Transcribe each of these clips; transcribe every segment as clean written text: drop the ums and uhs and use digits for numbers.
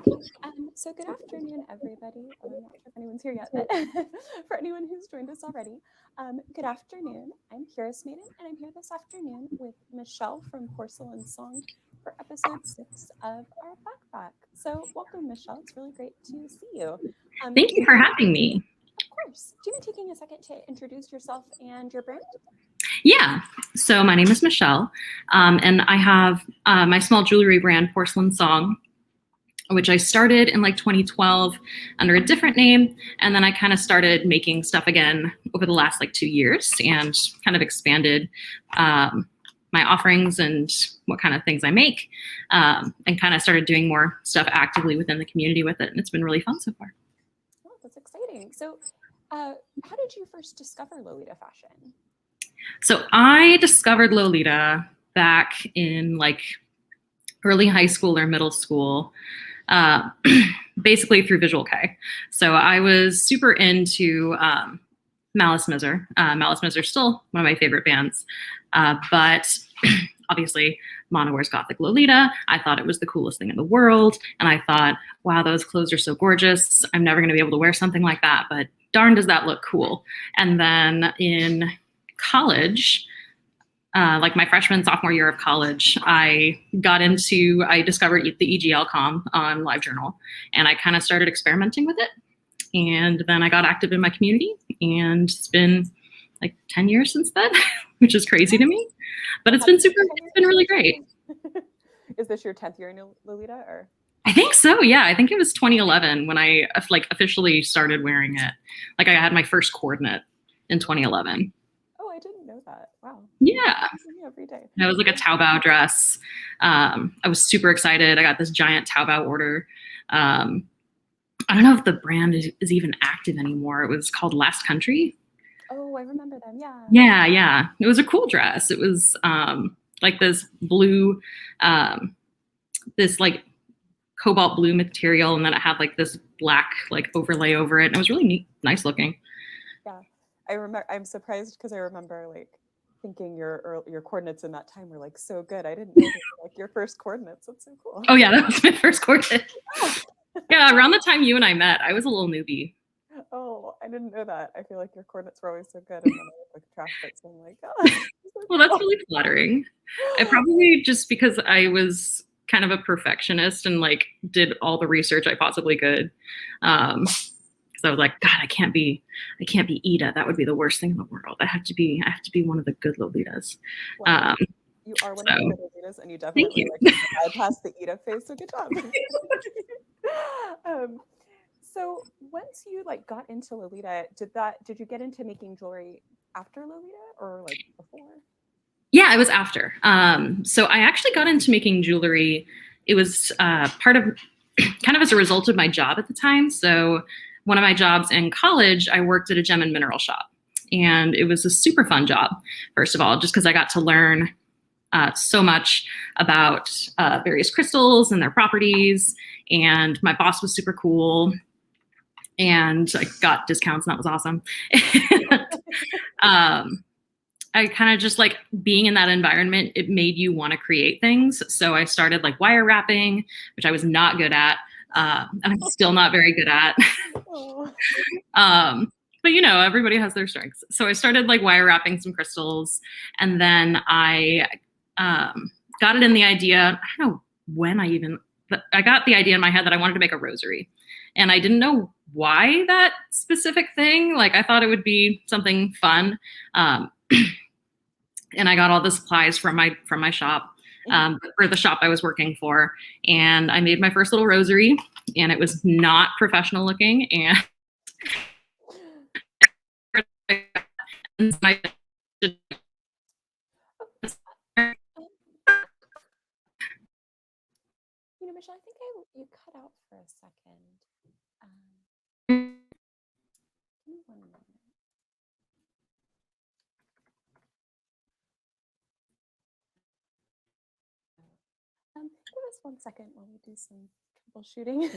So good afternoon, everybody. Oh, I'm not sure if anyone's here yet, but for anyone who's joined us already, good afternoon. I'm Purist Maiden, and I'm here this afternoon with Michelle from Porcelain Song for episode 6 of our backpack. So welcome, Michelle. It's really great to see you. Thank you for having me. Of course. Do you mind taking a second to introduce yourself and your brand? Yeah, so my name is Michelle, and I have my small jewelry brand, Porcelain Song, which I started in like 2012 under a different name. And then I kind of started making stuff again over the last like 2 years and kind of expanded my offerings and what kind of things I make, and kind of started doing more stuff actively within the community with it. And it's been really fun so far. Oh, that's exciting. So how did you first discover Lolita fashion? So I discovered Lolita back in like early high school or middle school, basically through Visual K. So I was super into Malice Miser. Malice Miser is still one of my favorite bands, but obviously Mana wears Gothic Lolita. I thought it was the coolest thing in the world, and I thought, wow, those clothes are so gorgeous. I'm never going to be able to wear something like that, but darn does that look cool. And then in college, like my freshman, sophomore year of college, I discovered the EGL com on LiveJournal, and I kind of started experimenting with it. And then I got active in my community, and it's been like 10 years since then, which is crazy to me, but it's been really great. Is this your 10th year in Lolita, or? I think so. Yeah, I think it was 2011 when I like officially started wearing it. Like I had my first coordinate in 2011. Oh, I didn't know that. Wow. Yeah. Every day. It was like a Taobao dress. I was super excited. I got this giant Taobao order. I don't know if the brand is even active anymore. It was called Last Country. Oh, I remember them. Yeah. Yeah. It was a cool dress. It was like this blue, this like cobalt blue material, and then it had like this black like overlay over it. And it was really neat, nice looking. Yeah, I remember. I'm surprised because I remember like thinking your coordinates in that time were like so good. I didn't know they were, like your first coordinates. That's so cool. Oh yeah, that was my first coordinate. Yeah, around the time you and I met, I was a little newbie. Oh, I didn't know that. I feel like your coordinates were always so good, and then I would like trash it, so I'm like, oh. Well, that's really flattering. I probably just because I was kind of a perfectionist and like did all the research I possibly could. Because I was like, God, I can't be Ida. That would be the worst thing in the world. I have to be one of the good Lolitas. Wow. You are one of the good Lolitas, and you definitely like bypassed the Ida phase. So good job. So once you like got into Lolita, did you get into making jewelry after Lolita or like before? Yeah, it was after. So I actually got into making jewelry. It was part of kind of as a result of my job at the time. So one of my jobs in college, I worked at a gem and mineral shop. And it was a super fun job, first of all, just because I got to learn so much about various crystals and their properties. And my boss was super cool. And I got discounts, and that was awesome. I kind of just like being in that environment, it made you want to create things. So I started like wire wrapping, which I was not good at. And I'm still not very good at. But you know, everybody has their strengths. So I started like wire wrapping some crystals, and then I got it in the idea. I don't know when I got the idea in my head that I wanted to make a rosary, and I didn't know why that specific thing. Like I thought it would be something fun. And I got all the supplies from my shop, or the shop I was working for, and I made my first little rosary, and it was not professional looking, and You know, Michelle, I think you cut out for a second. Give me 1 moment. Give us 1 second while we do some troubleshooting.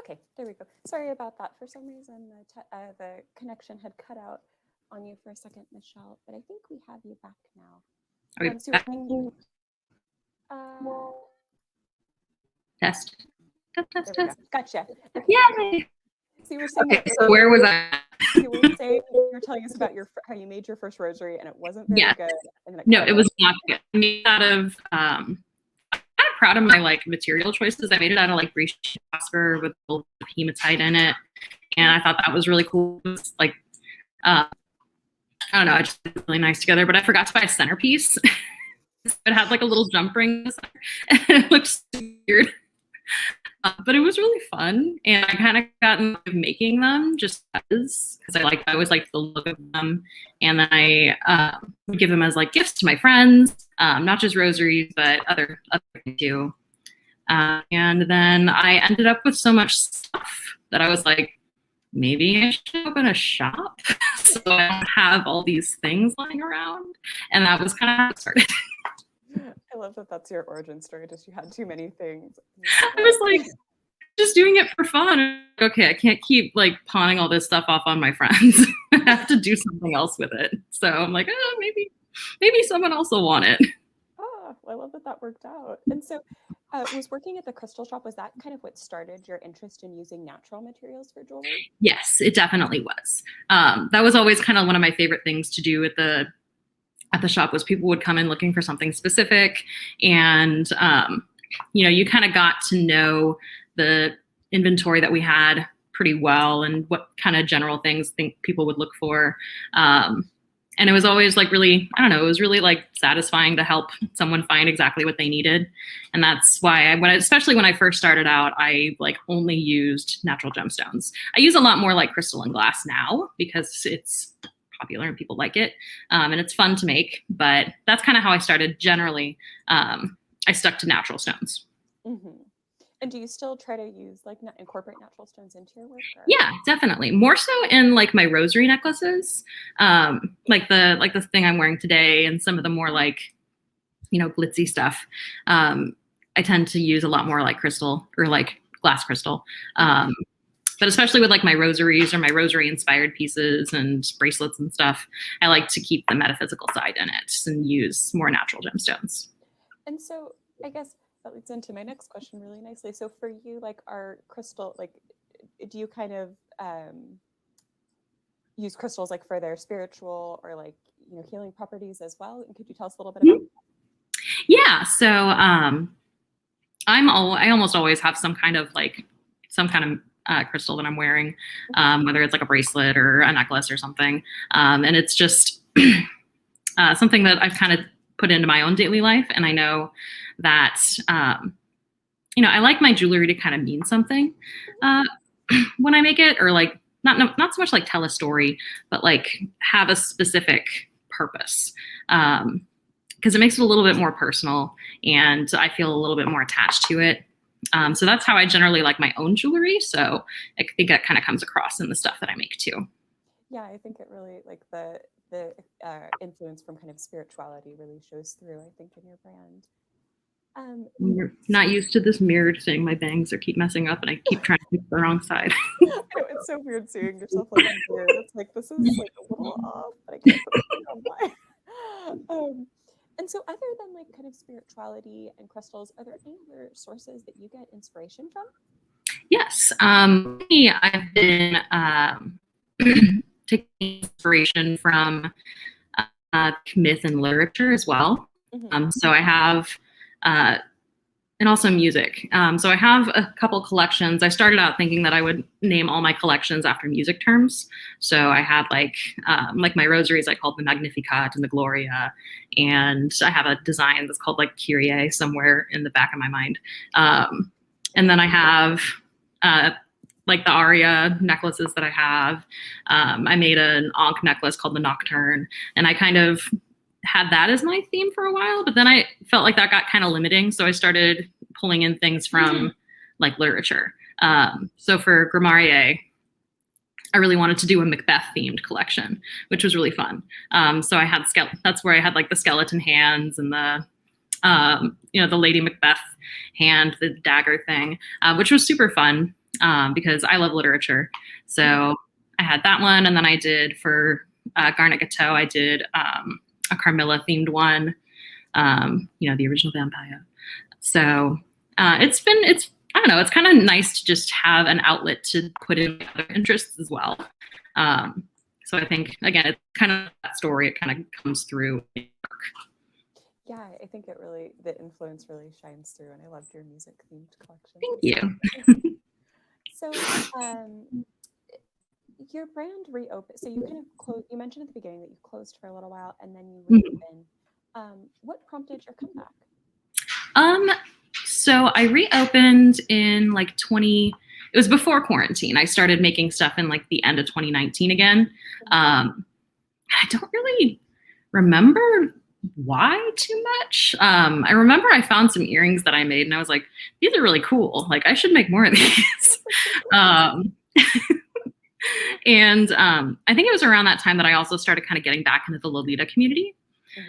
Okay, there we go. Sorry about that. For some reason, the connection had cut out on you for a second, Michelle, but I think we have you back now. Are we So back? uh, Test. Test, there test, we go. test. Gotcha. Okay. Yay! So you were saying Okay, that so where was I? you were saying you were telling us about how you made your first rosary and it wasn't very Yes. good, and then it No, cut it out. was not good. I made it out of I'm kind of proud of my like material choices. I made it out of like Grecian jasper with a little bit of hematite in it, and I thought that was really cool. It was like I don't know, it just looked really nice together. But I forgot to buy a centerpiece. It had like a little jump ring, and it looked weird. But it was really fun, and I kind of got in making them just because I always liked the look of them, and then I would give them as like gifts to my friends, not just rosaries, but other things too. And then I ended up with so much stuff that I was like, maybe I should open a shop so I don't have all these things lying around, and that was kind of how it started. I love that that's your origin story. Just you had too many things. I was like, just doing it for fun. Okay, I can't keep like pawning all this stuff off on my friends. I have to do something else with it. So I'm like, oh, maybe someone else will want it. Oh, I love that that worked out. And so, was working at the crystal shop, was that kind of what started your interest in using natural materials for jewelry? Yes, it definitely was. That was always kind of one of my favorite things to do at the shop was people would come in looking for something specific, and you kind of got to know the inventory that we had pretty well and what kind of general things think people would look for. And it was always like really, I don't know, it was really like satisfying to help someone find exactly what they needed. And that's why especially when I first started out, I like only used natural gemstones. I use a lot more like crystal and glass now because it's popular and people like it. And it's fun to make, but that's kind of how I started generally. I stuck to natural stones. Mm-hmm. And do you still try to use like incorporate natural stones into your work? Or? Yeah, definitely. More so in like my rosary necklaces, like the thing I'm wearing today, and some of the more like glitzy stuff. I tend to use a lot more like crystal or like glass crystal. But especially with like my rosaries or my rosary inspired pieces and bracelets and stuff, I like to keep the metaphysical side in it and use more natural gemstones. And so I guess that leads into my next question really nicely. So for you, like are crystal, like do you kind of use crystals like for their spiritual or like healing properties as well? And could you tell us a little bit about that? Yeah, so I almost always have some kind of crystal that I'm wearing, whether it's like a bracelet or a necklace or something. And it's just something that I've kind of put into my own daily life. And I know that, I like my jewelry to kind of mean something when I make it, or like not so much like tell a story, but like have a specific purpose. Because it makes it a little bit more personal and I feel a little bit more attached to it. So that's how I generally like my own jewelry. So I think that kind of comes across in the stuff that I make too. Yeah, I think it really like the influence from kind of spirituality really shows through, I think, in your brand. You're not used to this mirrored thing. My bangs are keep messing up and I keep trying to pick the wrong side. I know, it's so weird seeing yourself like weird. It's like this is like a little off, but I can't put it on my. And so other than like kind of spirituality and crystals, are there any other sources that you get inspiration from? Yes. I've been taking inspiration from myth and literature as well. Mm-hmm. So I have, and also music. So I have a couple collections. I started out thinking that I would name all my collections after music terms. So I had like my rosaries I called the Magnificat and the Gloria, and I have a design that's called like Kyrie somewhere in the back of my mind. And then I have like the aria necklaces that I have. I made an Ankh necklace called the Nocturne, and I kind of had that as my theme for a while, but then I felt like that got kind of limiting. So I started pulling in things from like literature. So for Grimoire, I really wanted to do a Macbeth themed collection, which was really fun. So I had that's where I had like the skeleton hands and the the Lady Macbeth hand, the dagger thing, which was super fun. because I love literature. So I had that one, and then I did for Garnet Gateau, I did a Carmilla themed one, the original vampire. So it's I don't know, it's kind of nice to just have an outlet to put in other interests as well. So I think, again, it's kind of that story, it kind of comes through. Yeah, I think the influence really shines through, and I loved your music themed collection. Thank you. So, your brand reopened. So you kind of closed. You mentioned at the beginning that you closed for a little while and then you reopened. What prompted your comeback? So I reopened in like it was before quarantine. I started making stuff in like the end of 2019 again. I don't really remember why too much. I remember I found some earrings that I made and I was like, these are really cool. Like I should make more of these. And I think it was around that time that I also started kind of getting back into the Lolita community.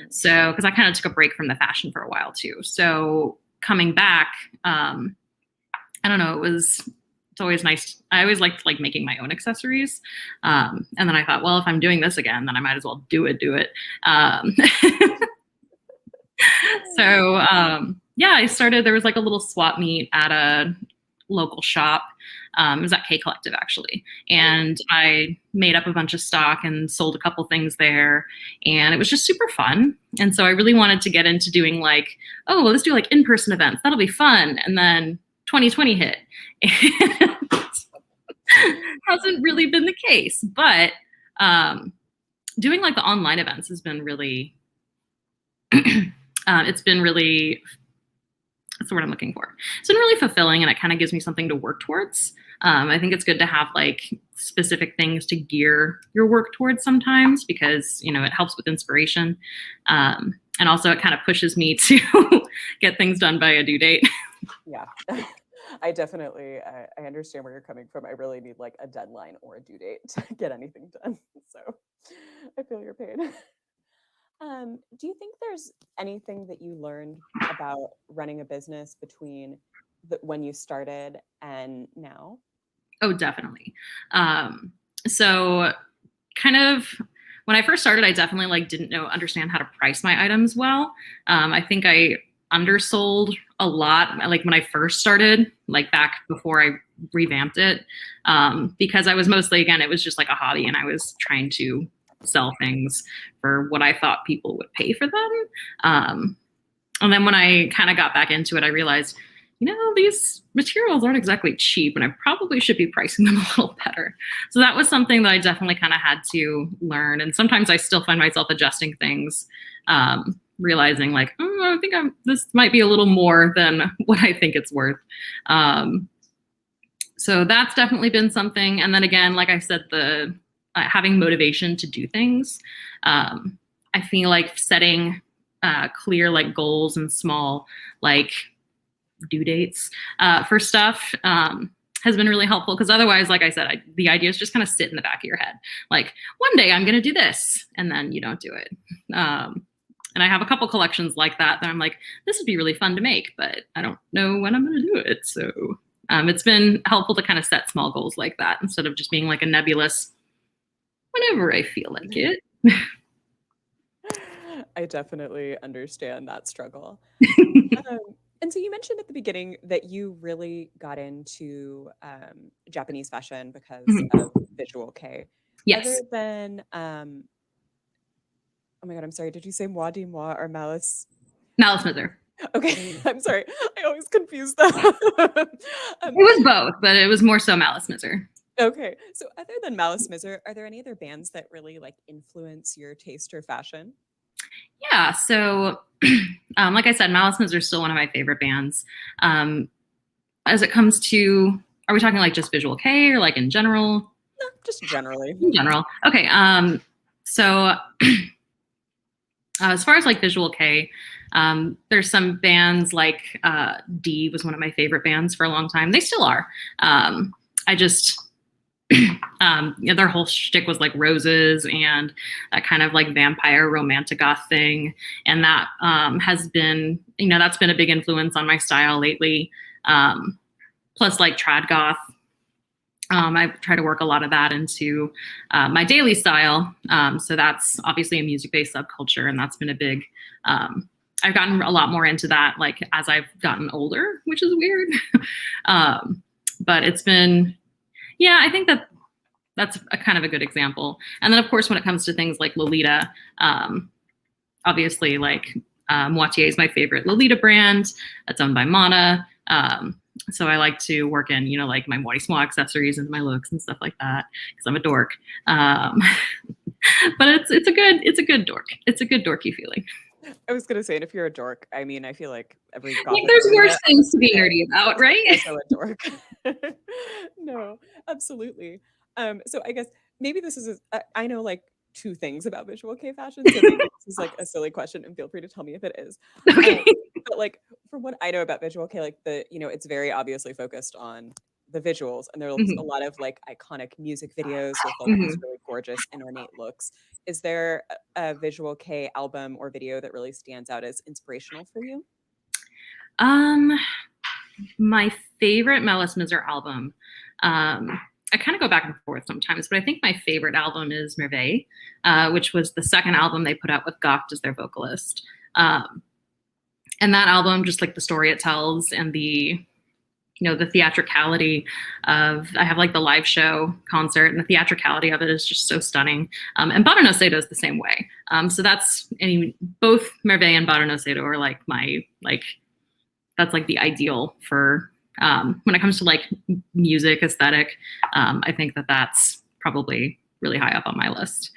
So, because I kind of took a break from the fashion for a while too. So coming back, I don't know, it's always nice. I always liked like making my own accessories. And then I thought, well, if I'm doing this again, then I might as well do it. So I started, there was like a little swap meet at a local shop. It was at K Collective actually. And I made up a bunch of stock and sold a couple things there. And it was just super fun. And so I really wanted to get into doing like, oh, well, let's do like in-person events. That'll be fun. And then 2020 hit. And hasn't really been the case. But doing like the online events has been really, it's been really, that's the word I'm looking for. It's been really fulfilling and it kind of gives me something to work towards. I think it's good to have like specific things to gear your work towards sometimes because, it helps with inspiration. And also it kind of pushes me to get things done by a due date. Yeah, I definitely, I understand where you're coming from. I really need like a deadline or a due date to get anything done. So I feel your pain. Do you think there's anything that you learned about running a business between when you started and now? Oh, definitely. So kind of when I first started, I definitely like didn't understand how to price my items well. I think I undersold a lot, like when I first started, like back before I revamped it, because I was mostly, again, it was just like a hobby and I was trying to sell things for what I thought people would pay for them. And then when I kind of got back into it, I realized, these materials aren't exactly cheap and I probably should be pricing them a little better. So that was something that I definitely kind of had to learn. And sometimes I still find myself adjusting things, realizing like, I think this might be a little more than what I think it's worth. So that's definitely been something. And then again, like I said, the having motivation to do things. I feel like setting clear like goals and small like due dates for stuff has been really helpful because otherwise, like I said, the ideas just kind of sit in the back of your head. Like one day I'm going to do this and then you don't do it. And I have a couple collections like that I'm like, this would be really fun to make, but I don't know when I'm going to do it. So it's been helpful to kind of set small goals like that instead of just being like a nebulous whenever I feel like it. I definitely understand that struggle. And so you mentioned at the beginning that you really got into Japanese fashion because of Visual K. Yes. Other than, oh my God, I'm sorry. Did you say moi di moi or malice? Malice Miser. Okay, I'm sorry. I always confuse them. It was both, but it was more so Malice Miser. Okay, so other than Malice Miser, are there any other bands that really like influence your taste or fashion? Yeah, so like I said, Malice Miser is still one of my favorite bands. As it comes to, are we talking like just Visual K or like in general? No, just generally. In general. Okay. So as far as like Visual K, there's some bands like D was one of my favorite bands for a long time. They still are. I just their whole shtick was like roses and that kind of like vampire romantic goth thing. And that has been, that's been a big influence on my style lately. Plus like trad goth I try to work a lot of that into my daily style. So that's obviously a music-based subculture, and that's been a big. I've gotten a lot more into that, like as I've gotten older, which is weird. But it's been, yeah, I think that's a kind of a good example. And then, of course, when it comes to things like Lolita, obviously, like Moitié is my favorite Lolita brand. That's owned by Mana. So I like to work in, you know, like my Moitié small accessories and my looks and stuff like that because I'm a dork. But it's a good dork. It's a good dorky feeling. I was gonna say, and if you're a dork, I mean, I feel like every Like gothic there's worse Lolita things to be nerdy about, right? is also a dork. No, absolutely. So I guess maybe this is I know like two things about visual K fashion, so maybe this is like a silly question, and feel free to tell me if it is. Um, Okay. but like from what I know about visual K, like it's very obviously focused on the visuals, and there's a Mhm. lot of like iconic music videos with like these Mhm. really gorgeous and ornate looks. Is there a visual K album or video that really stands out as inspirational for you? Um, my favorite Melis Miser album. I kind of go back and forth sometimes, but I think my favorite album is Merveille, which was the second album they put out with Gok as their vocalist. Um, and that album, just like the story it tells and the theatricality of, I have like the live show concert, and the theatricality of it is just so stunning. And Bado no Seto is the same way. So that's, both Merveille and Bado no Seto are like that's like the ideal for when it comes to like music aesthetic. I think that's probably really high up on my list.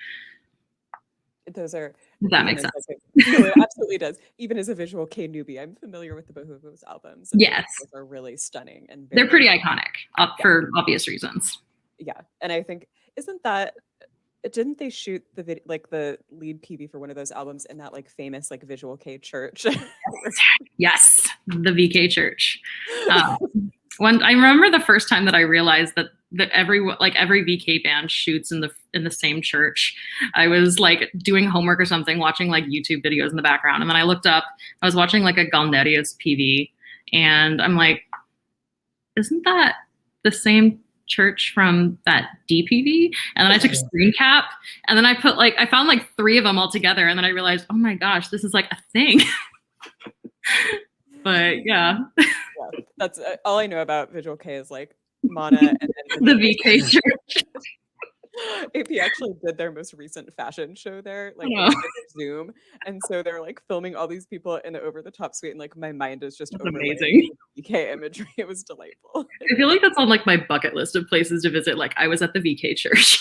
Those are If that even makes as sense. like no, it absolutely does. Even as a visual K newbie, I'm familiar with the both of those albums, and I think Yes, those are really stunning and they're pretty very iconic yeah, for obvious reasons. yeah. And I think isn't that didn't they shoot the video like the lead PV for one of those albums in that like famous like visual K church? Yes, the VK Church. Uh, When I remember the first time that I realized that every VK band shoots in the same church. I was like doing homework or something, watching like YouTube videos in the background, and then I looked up. I was watching like a Galderius PV, and I'm like, isn't that the same church from that DPV? And then I took a screen cap, and then I found like three of them all together, and then I realized, oh my gosh, this is like a thing. But yeah, Yeah, that's all I know about visual K is like Mana and then the AP. VK church. AP actually did their most recent fashion show there. I Like it know. was over Zoom. And so they're like filming all these people in the over the top suite. And like my mind is just That's overlaid amazing. with VK imagery. It was delightful. I feel like that's on like my bucket list of places to visit. Like I was at the VK church.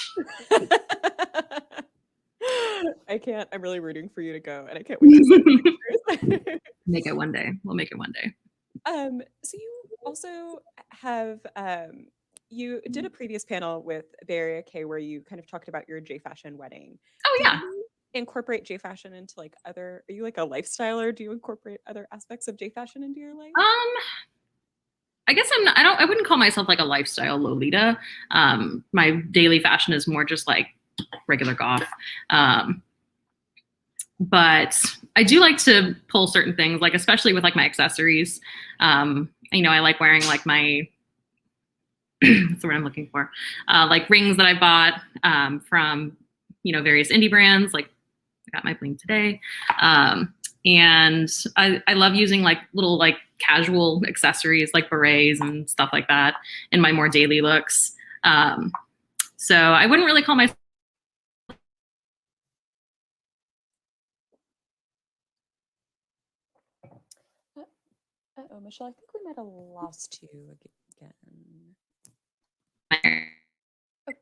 I can't. I'm really rooting for you to go, and I can't wait to see the pictures. Make it one day. We'll make it one day. So you also have you did a previous panel with Bay Area K where you kind of talked about your J fashion wedding. Oh Do yeah. you incorporate J fashion into like other? Are you like a lifestyler? Do you incorporate other aspects of J fashion into your life? Um, I guess I wouldn't call myself like a lifestyle Lolita. My daily fashion is more just like regular goth. Um, but I do like to pull certain things, like especially with like my accessories. I like wearing like my what's the word I'm looking for? Like rings that I bought from various indie brands. Like I got my bling today. And I love using like little like casual accessories like berets and stuff like that in my more daily looks. So I wouldn't really call myself. Oh, Michelle, I think we might have lost you again. Oh,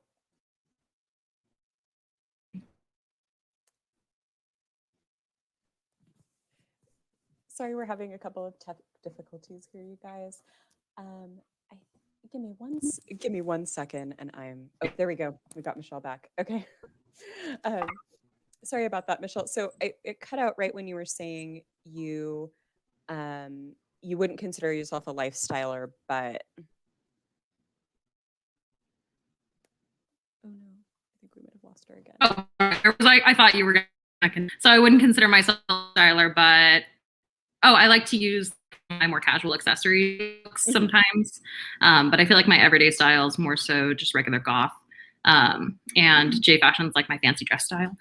sorry, we're having a couple of tech difficulties here, you guys. Um, I give me 1 second, and I'm oh there we go. We got Michelle back. Okay. um, sorry about that, Michelle. So it cut out right when you were saying um, you wouldn't consider yourself a lifestyler, but oh no, I think we might have lost her again. Oh, I thought you were going to. So I wouldn't consider myself a styler, but I like to use my more casual accessory looks sometimes. But I feel like my everyday style is more so just regular goth. And J fashion's like my fancy dress style.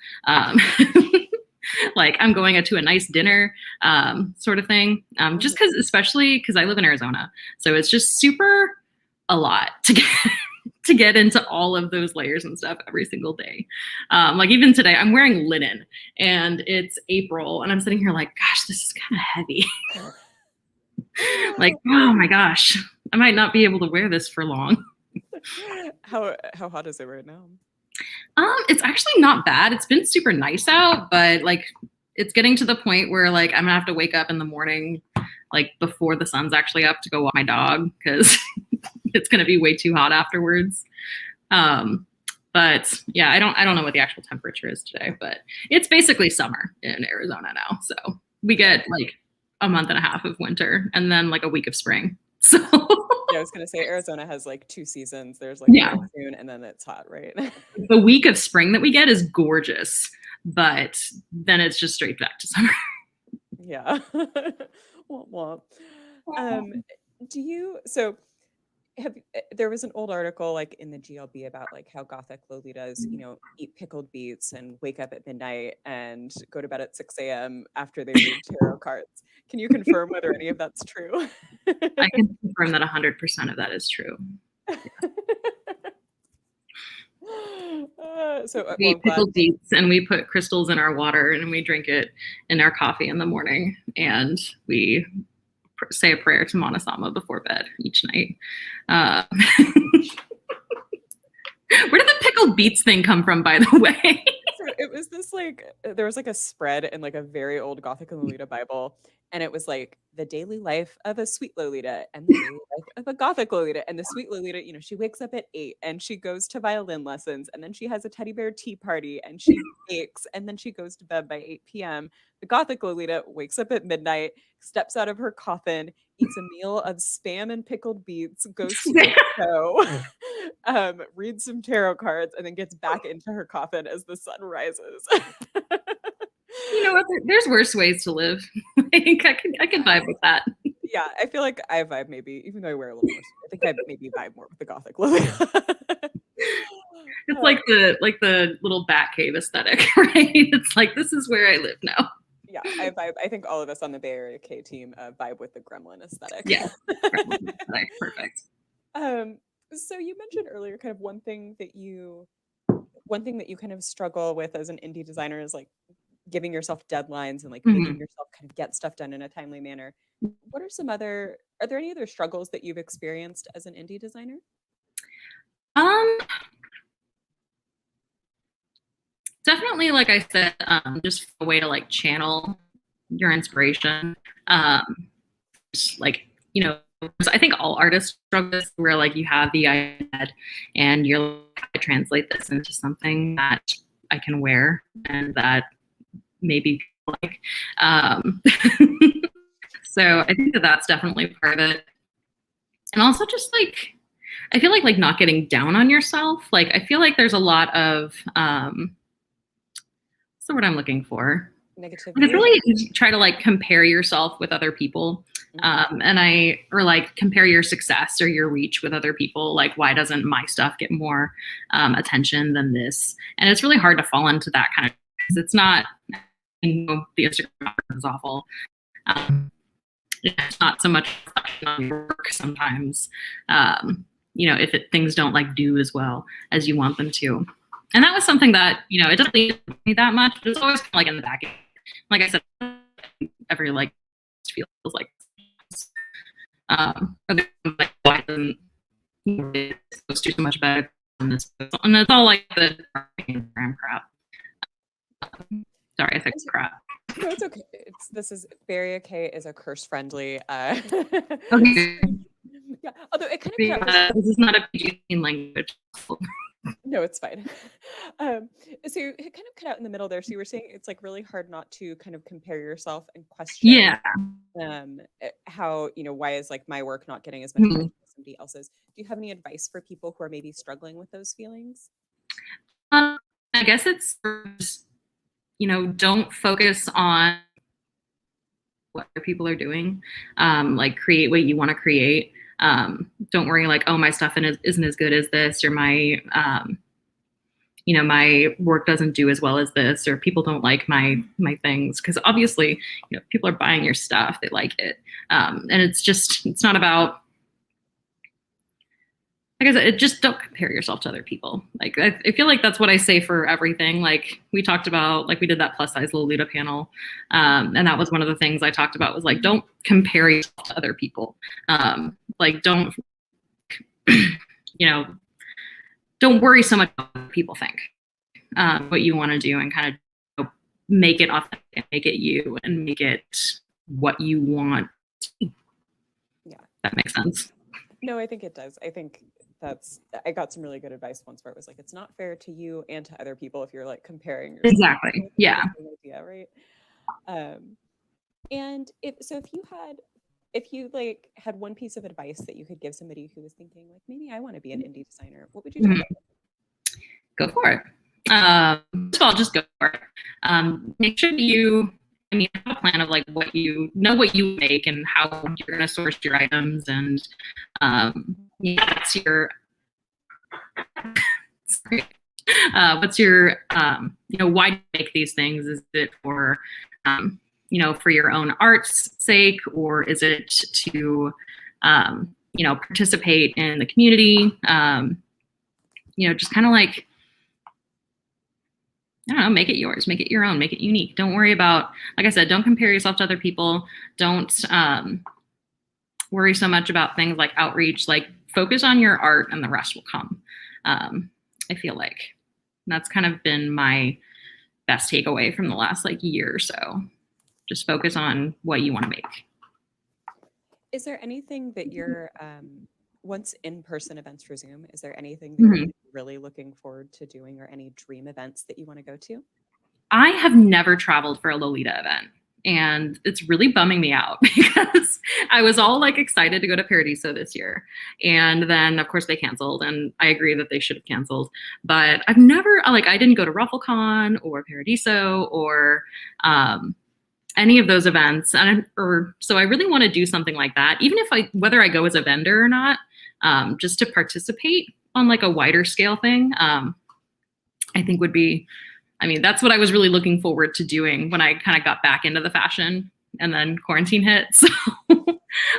Like I'm going to a nice dinner sort of thing. Just because, especially because I live in Arizona. So it's just super a lot to get to get into all of those layers and stuff every single day. Like even today, I'm wearing linen and it's April and I'm sitting here like, gosh, this is kind of heavy. Like, oh my gosh, I might not be able to wear this for long. How hot is it right now? It's actually not bad. It's been super nice out, but like it's getting to the point where like I'm gonna have to wake up in the morning like before the sun's actually up to go walk my dog because it's gonna be way too hot afterwards. But yeah, I don't know what the actual temperature is today, but it's basically summer in Arizona now. So we get like a month and a half of winter and then like a week of spring. So Yeah, I was gonna say Arizona has like 2 seasons. There's like yeah, monsoon and then it's hot, right? the week of spring that we get is gorgeous, but then it's just straight back to summer. Yeah. Womp womp. Do you so have there was an old article like in the GLB about like how Gothic Lolitas, eat pickled beets and wake up at midnight and go to bed at 6 a.m. after they read tarot cards. Can you confirm whether any of that's true? I can confirm that 100% of that is true. We Well, eat pickled beets and we put crystals in our water and we drink it in our coffee in the morning. And we say a prayer to Manasama before bed each night. Where did the pickled beets thing come from, by the way? So it was this like there was like a spread in like a very old Gothic and Lolita Bible, and it was like the daily life of a sweet Lolita and the daily life of a Gothic Lolita. And the sweet Lolita, she wakes up at 8 and she goes to violin lessons, and then she has a teddy bear tea party and she bakes, and then she goes to bed by 8 p.m. The Gothic Lolita wakes up at midnight, steps out of her coffin, eats a meal of spam and pickled beets, goes to a show, reads some tarot cards, and then gets back into her coffin as the sun rises. You know what? There's worse ways to live. I can vibe with that. Yeah, I feel like I vibe maybe, even though I wear a little more. I think I maybe vibe more with the Gothic Lolita. It's like the little bat cave aesthetic, right? It's like this is where I live now. Yeah, I vibe. I think all of us on the Bay Area K team vibe with the gremlin aesthetic. Yeah, perfect. So you mentioned earlier, kind of one thing that you kind of struggle with as an indie designer is like giving yourself deadlines and like making yourself kind of get stuff done in a timely manner. What are are there any other struggles that you've experienced as an indie designer? Definitely, like I said, just a way to like channel your inspiration. Just like, I think all artists struggle with where like you have the idea and you're like, how do I translate this into something that I can wear and that maybe people like. So I think that that's definitely part of it. And also just like, I feel like not getting down on yourself. Like, I feel like there's a lot of, what's the word I'm looking for? Negativity. Like, really try to like compare yourself with other people. Or like compare your success or your reach with other people. Like, why doesn't my stuff get more attention than this? And it's really hard to fall into that kind of, because it's not, the Instagram is awful. It's not so much on your work sometimes. If things don't like do as well as you want them to. And that was something that, it doesn't lead me that much, but it's always kind of like in the back. Like I said, every like feels like, like why doesn't supposed to do so much better than this? And it's all like the Instagram crap. Sorry, I said crap. No, it's okay. This is Bay Area K is a curse friendly. Okay. Yeah, although it kind of this is not a PG language. No, it's fine. So you kind of cut out in the middle there. So you were saying it's like really hard not to kind of compare yourself and question. Yeah. How why is like my work not getting as much attention as somebody else's? Do you have any advice for people who are maybe struggling with those feelings? I guess it's just, don't focus on what other people are doing. Like create what you want to create. Don't worry like, oh, my stuff isn't as good as this, or my my work doesn't do as well as this, or people don't like my things, because obviously people are buying your stuff, they like it. And it's not about, like I said, it just don't compare yourself to other people. Like I feel like that's what I say for everything. Like we talked about, like we did that plus size Lolita panel, and that was one of the things I talked about, was like, don't compare yourself to other people. Like don't don't worry so much about what people think. What you want to do, and kind of make it authentic, and make it you, and make it what you want. Yeah, that makes sense. No, I think it does. I think I got some really good advice once where it was like, it's not fair to you and to other people if you're like comparing yourself. Exactly. Yeah. Idea, right? And if you like had one piece of advice that you could give somebody who was thinking like, maybe I want to be an indie designer, what would you tell them? Go for it. First of all, just go for it. Make sure that you have a plan of like what you make and how you're going to source your items, and that's your what's your why do you make these things? Is it for for your own art's sake, or is it to participate in the community? Just kind of like, I don't know, make it yours, make it your own, make it unique. Don't worry about, like I said, don't compare yourself to other people. Don't worry so much about things like outreach. Like focus on your art and the rest will come. I feel like that's kind of been my best takeaway from the last like year or so. Just focus on what you want to make. Is there anything that you're, once in-person events resume, is there anything that you're really looking forward to doing, or any dream events that you want to go to? I have never traveled for a Lolita event, and it's really bumming me out because I was all like excited to go to Paradiso this year. And then of course they canceled, and I agree that they should have canceled, but I've never, like, I didn't go to RuffleCon or Paradiso or any of those events. So I really want to do something like that, even if whether I go as a vendor or not, just to participate on like a wider scale thing. I think would be, that's what I was really looking forward to doing when I kind of got back into the fashion and then quarantine hit. So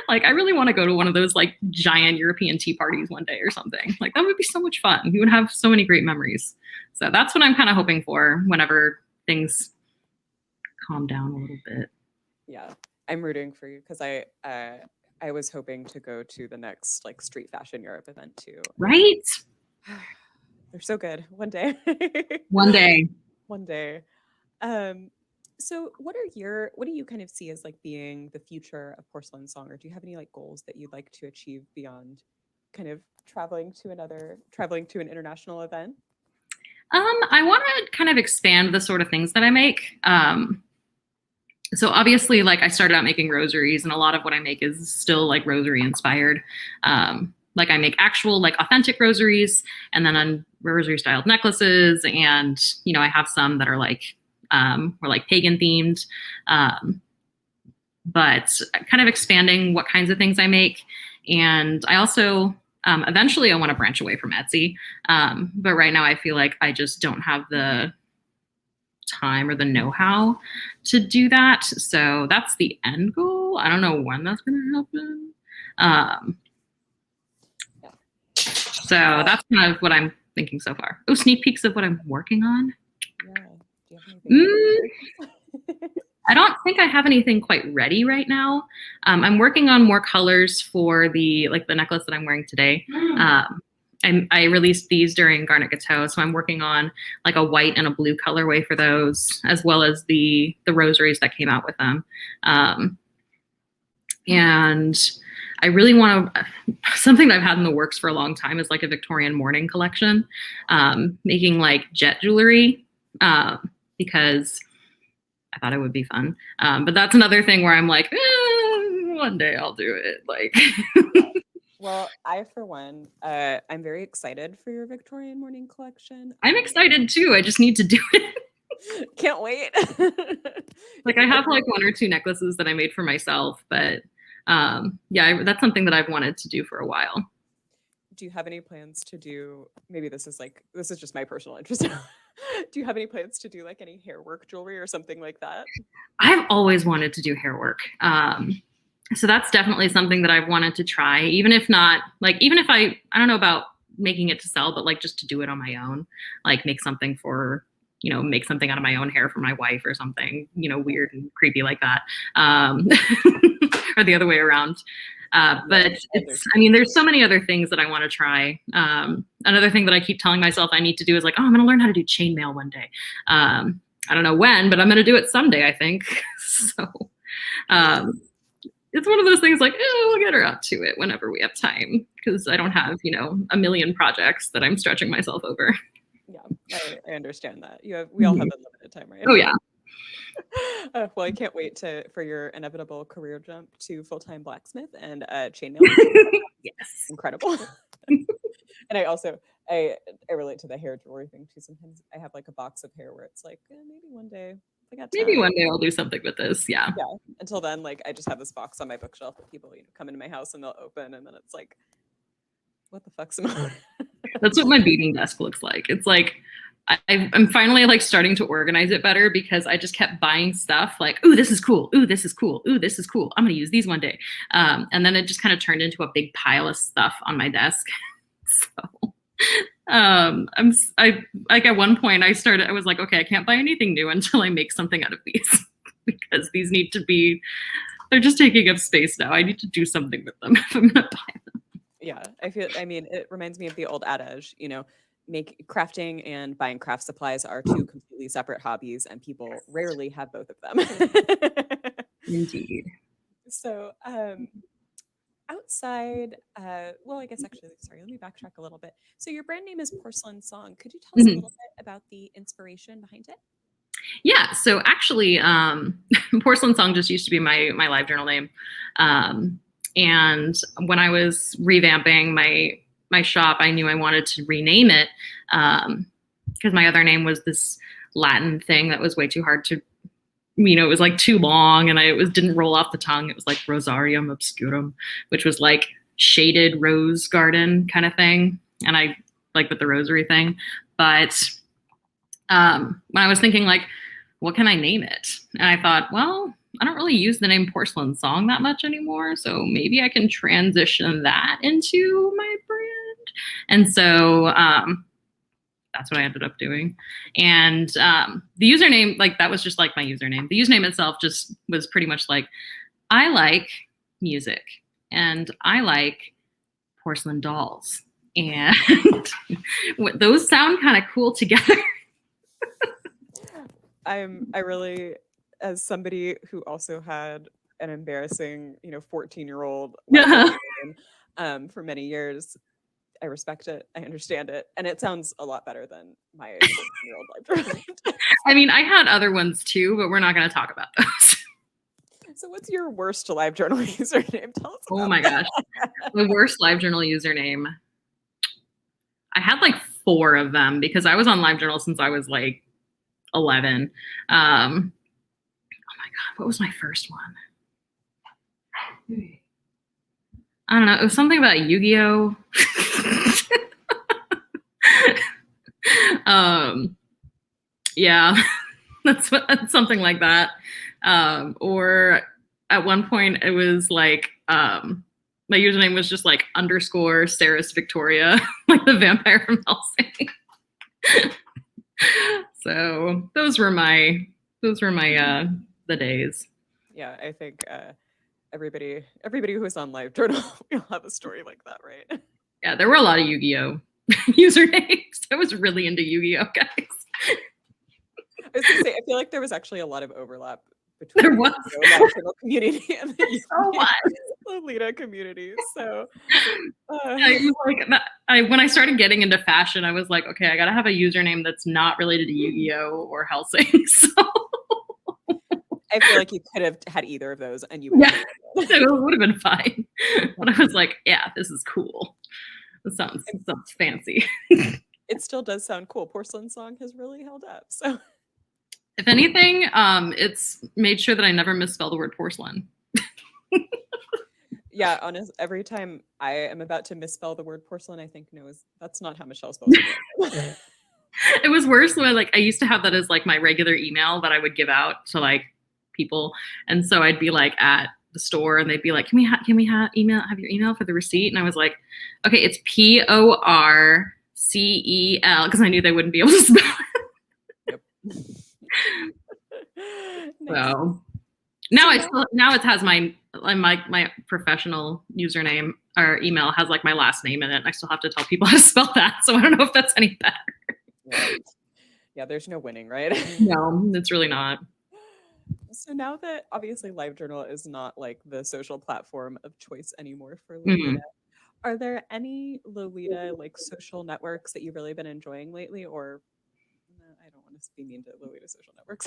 like, I really want to go to one of those like giant European tea parties one day or something. Like that would be so much fun. We would have so many great memories. So that's what I'm kind of hoping for whenever things calm down a little bit. Yeah, I'm rooting for you, because I was hoping to go to the next like Street Fashion Europe event too. Right? They're so good. One day. One day. One day. So what do you kind of see as like being the future of Porcelain Song, or do you have any like goals that you'd like to achieve beyond kind of traveling to an international event? I want to kind of expand the sort of things that I make. So obviously, like I started out making rosaries, and a lot of what I make is still like rosary inspired. Like I make actual like authentic rosaries, and then on rosary styled necklaces, and I have some that are like or like pagan themed. But kind of expanding what kinds of things I make, and I also eventually I want to branch away from Etsy, but right now I feel like I just don't have the time or the know-how to do that. So that's the end goal. I don't know when that's going to happen. So that's kind of what I'm thinking so far. Oh, sneak peeks of what I'm working on. Yeah. Do you have anything? I don't think I have anything quite ready right now. I'm working on more colors for the necklace that I'm wearing today. I released these during Garnet Gateau, so I'm working on like a white and a blue colorway for those, as well as the rosaries that came out with them. And I really want to, something that I've had in the works for a long time is like a Victorian mourning collection, making like jet jewelry, because I thought it would be fun. But that's another thing where I'm like, one day I'll do it. Like, well, I, for one, I'm very excited for your Victorian mourning collection. I'm excited too. I just need to do it. Can't wait. Like I have like 1 or 2 necklaces that I made for myself, but yeah, that's something that I've wanted to do for a while. Do you have any plans to do, maybe this is just my personal interest. Do you have any plans to do like any hair work jewelry or something like that? I've always wanted to do hair work. So that's definitely something that I've wanted to try, even if not like, even if I don't know about making it to sell, but like just to do it on my own, like make something for, make something out of my own hair for my wife or something, weird and creepy like that. Or the other way around. But there's so many other things that I want to try. Another thing that I keep telling myself I need to do is like, oh, I'm going to learn how to do chainmail one day. I don't know when, but I'm going to do it someday, I think. So it's one of those things like, we'll get around to it whenever we have time, because I don't have, a million projects that I'm stretching myself over. Yeah, I understand that. We all have a limited time, right? Oh, yeah. Well, I can't wait for your inevitable career jump to full-time blacksmith and chainmail. Yes. Incredible. And I relate to the hair jewelry thing too. Sometimes I have like a box of hair where it's like, maybe one day if I got time. Maybe one day I'll do something with this. Yeah. Yeah. Until then, like I just have this box on my bookshelf that people come into my house and they'll open, and then it's like, what the fuck's going? That's what my beading desk looks like. It's like I'm finally like starting to organize it better, because I just kept buying stuff like, ooh, this is cool. Ooh, this is cool. Ooh, this is cool. I'm going to use these one day. And then it just kind of turned into a big pile of stuff on my desk. So I like at one point I was like, okay, I can't buy anything new until I make something out of these, because these need to be, they're just taking up space now. I need to do something with them if I'm going to buy them. Yeah, it reminds me of the old adage, crafting and buying craft supplies are 2 completely separate hobbies, and people rarely have both of them. Indeed. So, outside, well, I guess actually, sorry, let me backtrack a little bit. So your brand name is Porcelain Song. Could you tell us a little bit about the inspiration behind it? Yeah, so actually, Porcelain Song just used to be my live journal name. And when I was revamping my shop, I knew I wanted to rename it, because my other name was this Latin thing that was way too hard to, it was like too long, and it didn't roll off the tongue. It was like Rosarium Obscurum, which was like shaded rose garden kind of thing. And I like with the rosary thing. But when I was thinking like, what can I name it? And I thought, well, I don't really use the name Porcelain Song that much anymore, so maybe I can transition that into my brand. And so that's what I ended up doing. And the username, like that was just like my username. The username itself just was pretty much like, I like music and I like porcelain dolls. And those sound kind of cool together. I really, as somebody who also had an embarrassing, 14-year-old for many years, I respect it. I understand it. And it sounds a lot better than my 14-year-old life. I mean, I had other ones too, but we're not going to talk about those. So what's your worst live journal username? Tell us about my gosh. The worst live journal username. I had like 4 of them, because I was on live journal since I was like 11. Oh my God, what was my first one? I don't know. It was something about Yu-Gi-Oh. Yeah, that's something like that. Or at one point it was like, my username was just like _ Saris Victoria, like the vampire from Helsing. So those were my the days. Yeah, I think everybody who was on live journal, we all have a story like that, right? Yeah, there were a lot of Yu-Gi-Oh usernames. I was really into Yu-Gi-Oh, guys. I was gonna say, I feel like there was actually a lot of overlap between there was. the live journal community and the lolita community. So when I started getting into fashion, I was like, okay, I gotta have a username that's not related to Yu-Gi-Oh or Helsing. So I feel like you could have had either of those, and it would have been fine. But I was like, yeah, this is cool. This sounds fancy. It still does sound cool. Porcelain Song has really held up. So If anything, it's made sure that I never misspell the word porcelain. Yeah, honest. Every time I am about to misspell the word porcelain, I think, no, that's not how Michelle spells it. It was worse when I used to have that as like my regular email that I would give out to like people, and so I'd be like at the store and they'd be like, can we have your email for the receipt? And I was like, okay, it's PORCEL, because I knew they wouldn't be able to spell it. Nice. So now it has my professional username or email has like my last name in it, and I still have to tell people how to spell that. So I don't know if that's any better. Right. Yeah, there's no winning, right? No, it's really not. So now that obviously LiveJournal is not like the social platform of choice anymore for Lolita, are there any Lolita like social networks that you've really been enjoying lately? Or I don't want to be mean to Lolita social networks.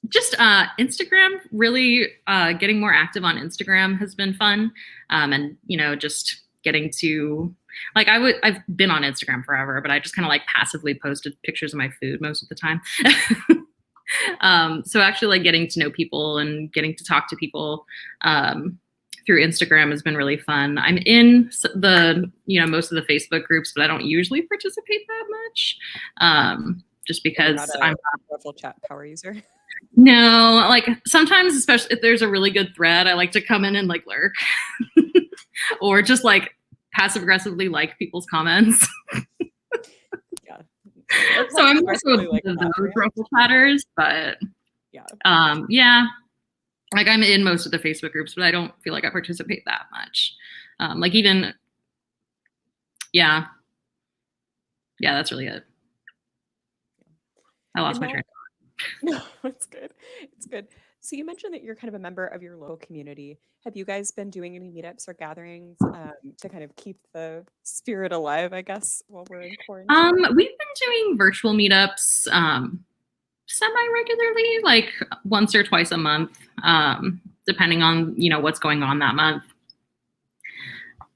Just Instagram, really getting more active on Instagram has been fun. And just getting to like I've been on Instagram forever, but I just kind of like passively posted pictures of my food most of the time. So actually like getting to know people and getting to talk to people through Instagram has been really fun. I'm in the most of the Facebook groups, but I don't usually participate that much. Just because I'm not a powerful chat power user. No, like sometimes, especially if there's a really good thread, I like to come in and like lurk or just like passive aggressively like people's comments. Yeah. So I'm more so like those ruffle chatters, but yeah, like I'm in most of the Facebook groups, but I don't feel like I participate that much. Like even, yeah, that's really it. I lost my train of thought. No, it's good. It's good. So you mentioned that you're kind of a member of your local community. Have you guys been doing any meetups or gatherings to kind of keep the spirit alive, I guess, while we're in quarantine? We've been doing virtual meetups semi-regularly, like once or twice a month, depending on what's going on that month.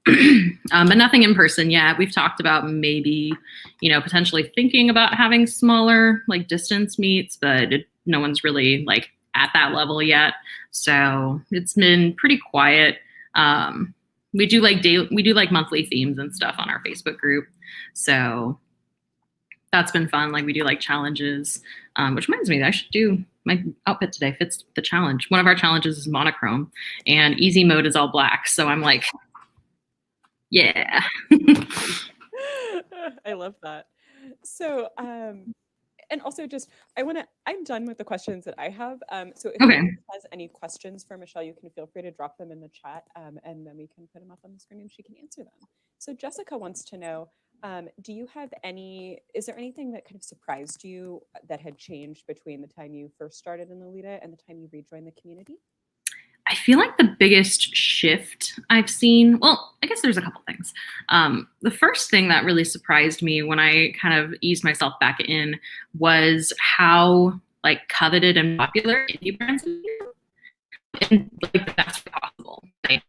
But nothing in person yet. We've talked about maybe, potentially thinking about having smaller like distance meets, but no one's really like at that level yet. So it's been pretty quiet. We do like monthly themes and stuff on our Facebook group. So that's been fun. Like we do like challenges, which reminds me that I should do my outfit today fits the challenge. One of our challenges is monochrome and easy mode is all black. So I'm like, yeah. I love that. So, and also just, I'm done with the questions that I have. So if anyone has any questions for Michelle, you can feel free to drop them in the chat and then we can put them up on the screen and she can answer them. So Jessica wants to know, is there anything that kind of surprised you that had changed between the time you first started in Lolita and the time you rejoined the community? I feel like the biggest shift I've seen, well, I guess there's a couple things. The first thing that really surprised me when I kind of eased myself back in was how like coveted and popular indie brands are in like the best way possible. Like,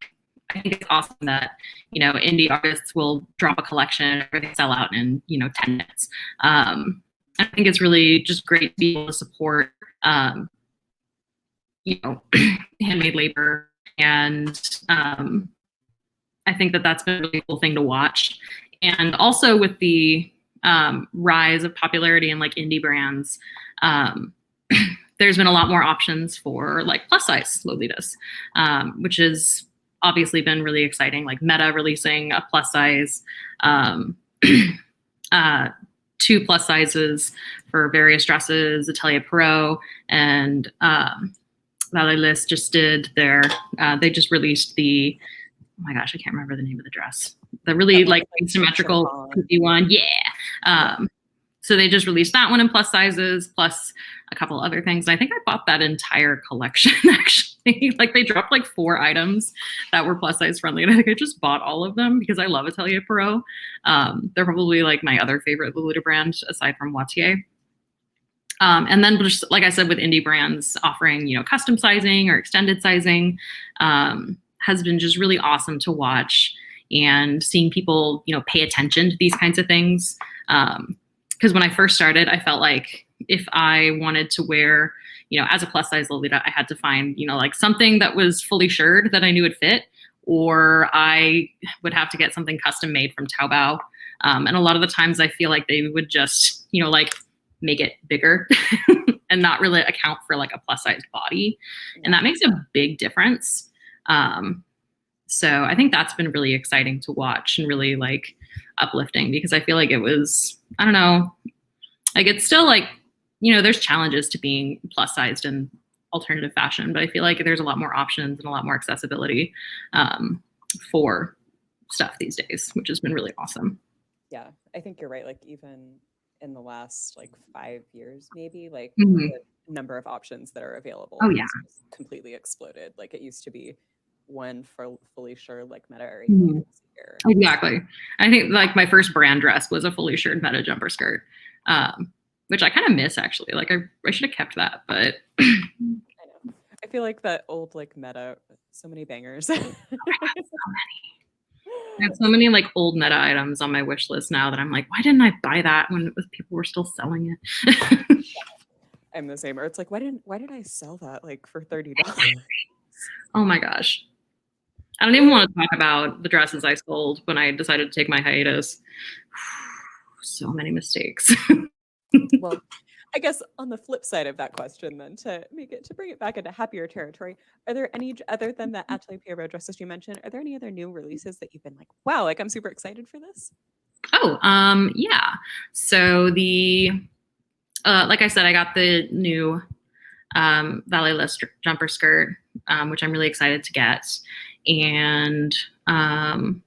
I think it's awesome that, indie artists will drop a collection or they sell out in, 10 minutes. I think it's really just great to be able to support handmade labor. And I think that that's been a really cool thing to watch. And also with the rise of popularity in like indie brands, there's been a lot more options for like plus size Lolitas, which has obviously been really exciting. Like Meta releasing a plus size, 2 plus sizes for various dresses, Atelier Pro, and List just did they just released the, oh my gosh, I can't remember the name of the dress. The really like asymmetrical one. Yeah. So they just released that one in plus sizes, plus a couple other things. And I think I bought that entire collection actually. Like they dropped like 4 items that were plus size friendly. And I think I just bought all of them because I love Atelier Pro. They're probably like my other favorite Lolita brand aside from Wattier. And then just like I said, with indie brands offering, custom sizing or extended sizing has been just really awesome to watch, and seeing people, pay attention to these kinds of things. Because when I first started, I felt like if I wanted to wear, as a plus size Lolita, I had to find, like something that was fully shirred that I knew would fit, or I would have to get something custom made from Taobao. And a lot of the times I feel like they would just, like make it bigger and not really account for like a plus size body. And that makes a big difference. So I think that's been really exciting to watch and really like uplifting, because I feel like it was, I don't know, like it's still like, there's challenges to being plus sized in alternative fashion, but I feel like there's a lot more options and a lot more accessibility for stuff these days, which has been really awesome. Yeah, I think you're right. Like even in the last like 5 years, maybe like Mm-hmm. the number of options that are available Oh has yeah, just completely exploded. Like it used to be one for fully sure like meta or mm-hmm. here. Exactly. I think like my first brand dress was a fully shirred meta jumper skirt, which I kind of miss actually. Like I should have kept that, but I know. I feel like that old like meta, so many bangers. oh my God, so many. I have so many like old meta items on my wish list now that I'm like, why didn't I buy that when people were still selling it? I'm the same. Or it's like, why did I sell that like for $30? Oh my gosh. I don't even want to talk about the dresses I sold when I decided to take my hiatus. So many mistakes. Well, I guess on the flip side of that question, then to bring it back into happier territory, are there any other than the Atelier Pierrot dresses you mentioned? Are there any other new releases that you've been like, wow, like I'm super excited for this? Oh, yeah. So like I said, I got the new valet-less jumper skirt, which I'm really excited to get. And I'm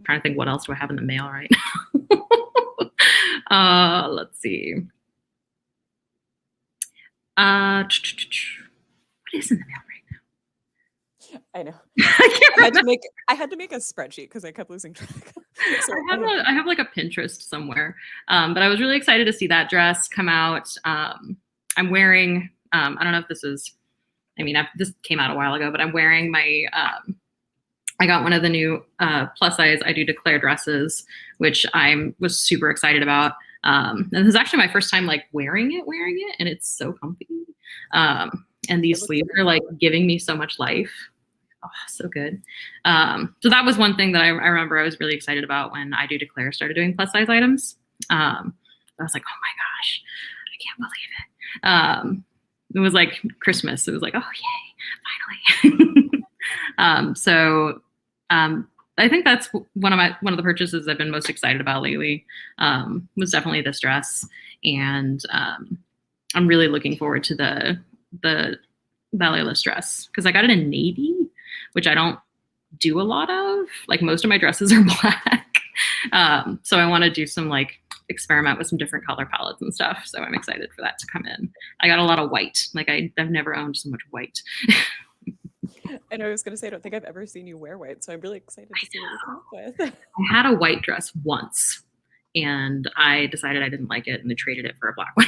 trying to think what else do I have in the mail right now. Let's see. What is in the mail right now? I know. I had to make a spreadsheet because I kept losing track. So I have like a Pinterest somewhere. But I was really excited to see that dress come out. I'm wearing, I don't know if this is, this came out a while ago, but I'm wearing my, I got one of the new plus size I Do Declare dresses, which I was super excited about. And this is actually my first time like wearing it, and it's so comfy. And these sleeves are like giving me so much life. Oh, so good. So that was one thing that I remember I was really excited about when I Do Declare started doing plus size items. I was like, oh my gosh, I can't believe it. It was like Christmas. It was like, oh yay, finally. So I think that's one of the purchases I've been most excited about lately. Was definitely this dress, and I'm really looking forward to the valet-less dress because I got it in navy, which I don't do a lot of. Like most of my dresses are black. So I want to do some like experiment with some different color palettes and stuff. So I'm excited for that to come in. I got a lot of white. Like I've never owned so much white. And I was going to say, I don't think I've ever seen you wear white. So I'm really excited to see what you come up with. I had a white dress once and I decided I didn't like it and they traded it for a black one.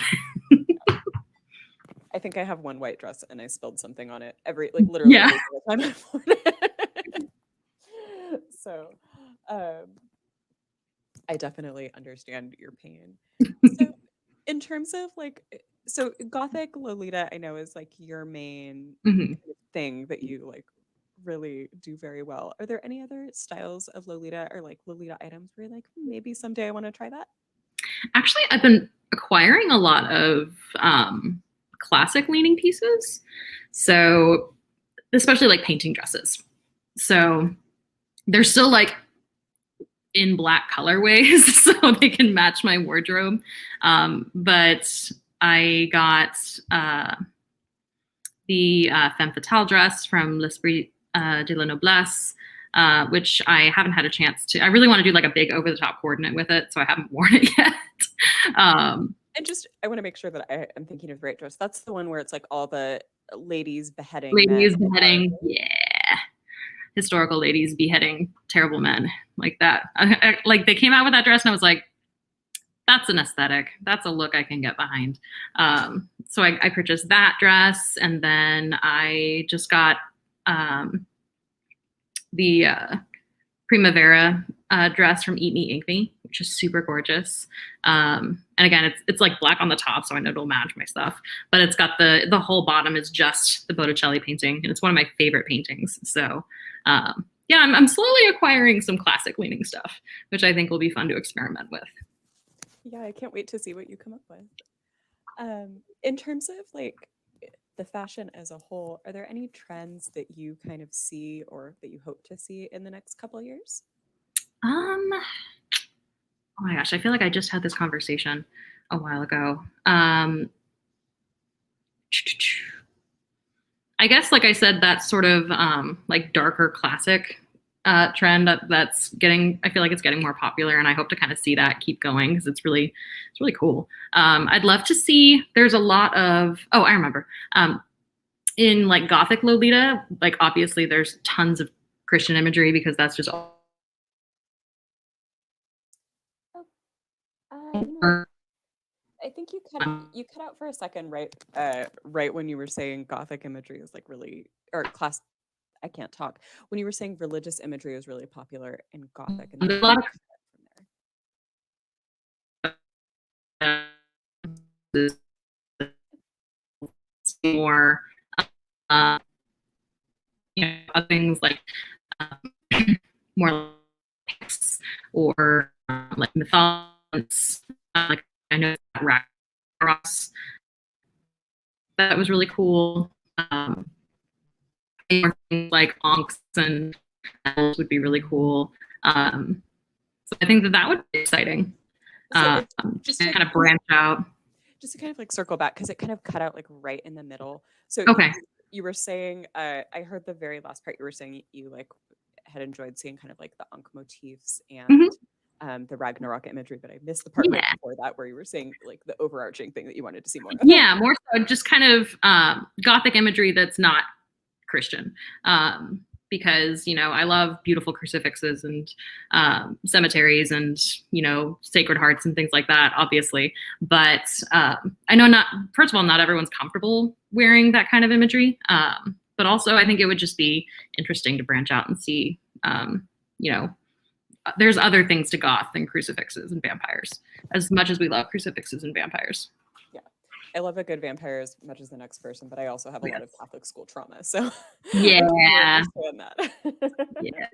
I think I have one white dress and I spilled something on it literally Yeah. every single time I wore it. So I definitely understand your pain. So in terms of so Gothic Lolita, I know is like your main thing that you like really do very well. Are there any other styles of Lolita or like Lolita items where you're like, maybe someday I want to try that? Actually, I've been acquiring a lot of classic leaning pieces. So especially like painting dresses. So they're still like in black colorways so they can match my wardrobe. But I got the Femme Fatale dress from L'Esprit de la Noblesse, which I haven't had a chance to. I really want to do like a big over the top coordinate with it, so I haven't worn it yet. And just, I want to make sure that I am thinking of the right dress. That's the one where it's like all the ladies beheading beheading, yeah. Historical ladies beheading terrible men like that. Like they came out with that dress and I was like, that's an aesthetic. That's a look I can get behind. So I purchased that dress and then I just got the Primavera dress from Eat Me Ink Me, which is super gorgeous. And again, it's like black on the top, so I know it'll match my stuff. But it's got the whole bottom is just the Botticelli painting, and it's one of my favorite paintings. So yeah, I'm slowly acquiring some classic leaning stuff, which I think will be fun to experiment with. Yeah, I can't wait to see what you come up with. In terms of like the fashion as a whole, are there any trends that you kind of see or that you hope to see in the next couple of years? Um, oh my gosh, I feel like I just had this conversation a while ago. I guess, like I said, that sort of like darker classic trend that's getting. I feel like it's getting more popular, and I hope to kind of see that keep going because it's really cool. I'd love to see. There's a lot of. Oh, I remember. In like Gothic Lolita, like obviously there's tons of Christian imagery because that's just all. Oh, you know what? I think you cut out for a second, right when you were saying Gothic imagery is like really or class. I can't talk. When you were saying religious imagery was really popular in Gothic, and then There's you a lot kind of cut from there. of more uh, things like more or like mythology. Like I know Ross, that was really cool. More things like onks and elves would be really cool. So I think that would be exciting. So Just to kind of branch out. just to kind of like circle back because it kind of cut out like right in the middle. So Okay. you were saying I heard the very last part you were saying you like had enjoyed seeing kind of like the Ankh motifs and the Ragnarok imagery, but I missed the part right Yeah. before that where you were saying like the overarching thing that you wanted to see more of. Yeah, more so just kind of Gothic imagery that's not Christian. Because, you know, I love beautiful crucifixes and cemeteries and, you know, sacred hearts and things like that, obviously. But I know first of all, not everyone's comfortable wearing that kind of imagery. But also, I think it would just be interesting to branch out and see, you know, there's other things to goth than crucifixes and vampires, as much as we love crucifixes and vampires. Yeah. I love a good vampire as much as the next person, but I also have a lot of Catholic school trauma, so I totally Yeah. understand that. Yeah.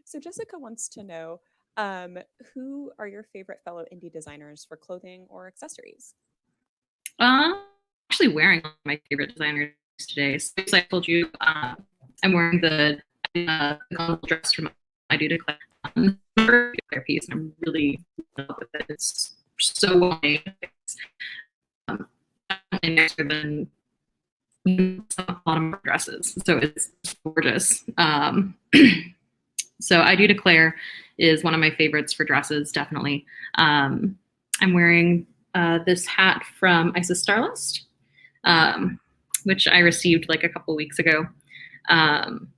So Jessica wants to know, who are your favorite fellow indie designers for clothing or accessories? Um, actually wearing my favorite designers today. So as I told you, I'm wearing the dress from I do declare piece. I'm really in love with it. It's so well made. Um, nicer than a lot of my dresses, so it's gorgeous. So I do declare is one of my favorites for dresses, definitely. I'm wearing this hat from Isis Starlist, which I received like a couple weeks ago. Um,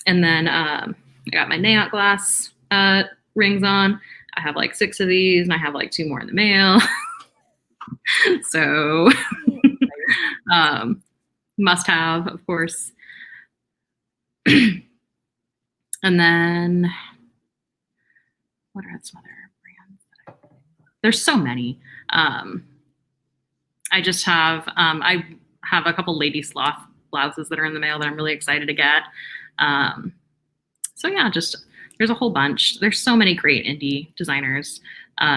and then I got my Nayot glass rings on. I have like 6 of these, and I have like 2 more in the mail. So must have, of course. And then what are some other brands? There's so many. I have a couple Lady Sloth blouses that are in the mail that I'm really excited to get. So yeah, just there's a whole bunch. There's so many great indie designers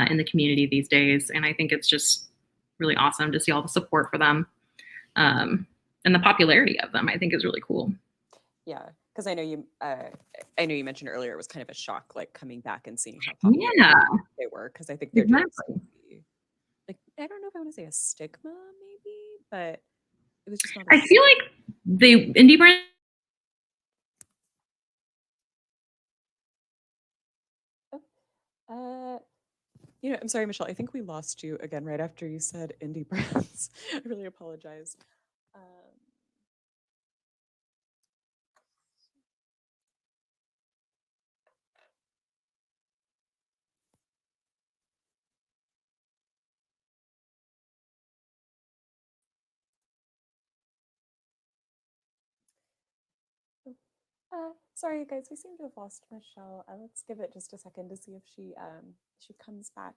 in the community these days, and I think it's just really awesome to see all the support for them and the popularity of them. I think is really cool. Yeah, because I know you mentioned earlier it was kind of a shock, like coming back and seeing how popular Yeah, they were. Because I think there did exactly. seem to be, like, I don't know if I want to say a stigma, maybe, but it was just not I as. feel like the indie brand. Oh, I'm sorry, Michelle. I think we lost you again right after you said indie brands. I really apologize. Um, Sorry, you guys, we seem to have lost Michelle. Let's give it just a second to see if she comes back.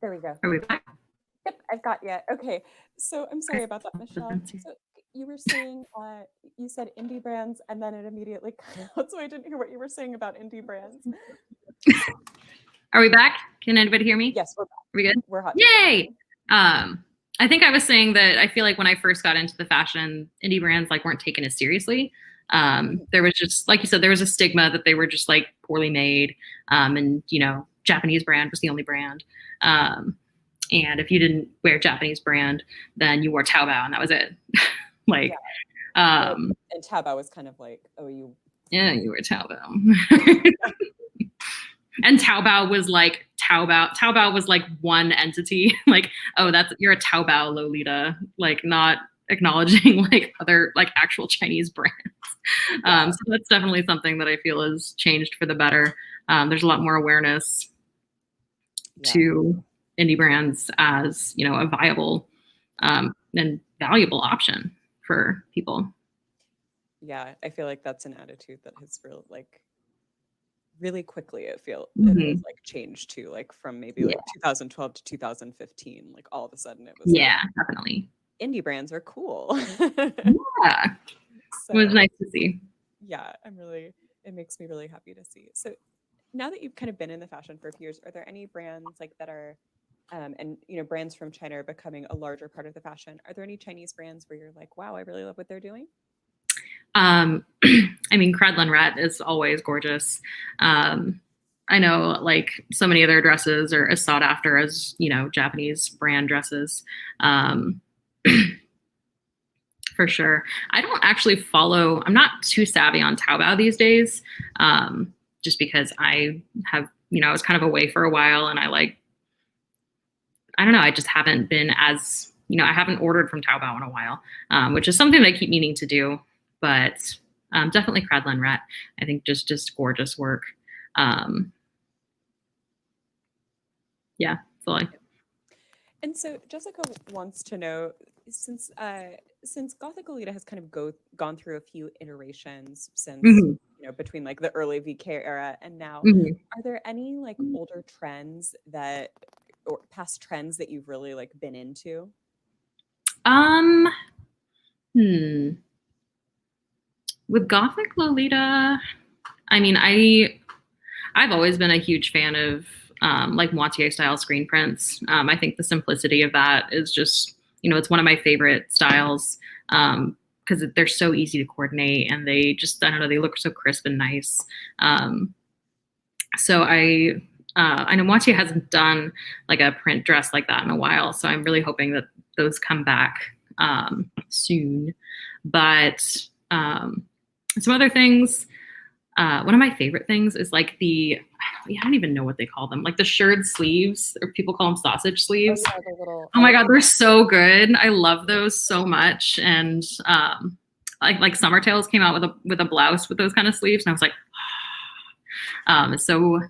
There we go. Are we back? Yep, I've got you. Okay, so I'm sorry about that, Michelle. So you were saying, you said indie brands, and then it immediately cut out, so I didn't hear what you were saying about indie brands. Are we back? Can anybody hear me? Yes, we're back. Are we good? We're hot. Yay! I think I was saying that I feel like when I first got into the fashion, indie brands like weren't taken as seriously. There was just, like you said, there was a stigma that they were just like poorly made, and you know, Japanese brand was the only brand. And if you didn't wear Japanese brand, then you wore Taobao, and that was it. Like, yeah. And Taobao was kind of like, oh, you were Taobao. And Taobao was like Taobao was like one entity. Like, oh, you're a Taobao Lolita, like not acknowledging like other like actual Chinese brands. So that's definitely something that I feel has changed for the better. There's a lot more awareness to indie brands as, you know, a viable and valuable option for people. Yeah, I feel like that's an attitude that has really quickly it feels like changed too, like from maybe like 2012 to 2015, like all of a sudden it was like, definitely indie brands are cool. Yeah, so, it was nice to see. Yeah, it makes me really happy to see. So now that you've kind of been in the fashion for a few years, are there any brands like that are and you know, brands from China are becoming a larger part of the fashion? Are there any Chinese brands where you're like, wow, I really love what they're doing? I mean, Credlin Ret is always gorgeous. I know like so many of their dresses are as sought after as, you know, Japanese brand dresses. For sure. I don't actually I'm not too savvy on Taobao these days. Just because I have, you know, I was kind of away for a while, and I don't know, I just haven't been as, you know, I haven't ordered from Taobao in a while, which is something that I keep meaning to do. But definitely Credlin Ret. I think just gorgeous work. Yeah, that's all And so Jessica wants to know, since Gothic Lolita has kind of gone through a few iterations since you know, between like the early VK era and now, are there any like older trends or past trends that you've really like been into? With Gothic Lolita, I mean, I've always been a huge fan of like moitié style screen prints. I think the simplicity of that is just, you know, it's one of my favorite styles because they're so easy to coordinate, and they just, I don't know, they look so crisp and nice. So I know moitié hasn't done like a print dress like that in a while, so I'm really hoping that those come back soon. But some other things, one of my favorite things is like I don't even know what they call them, like the shirred sleeves, or people call them sausage sleeves. Oh, yeah, oh my God, they're so good. I love those so much. And like Summer Tales came out with a blouse with those kind of sleeves, and I was like,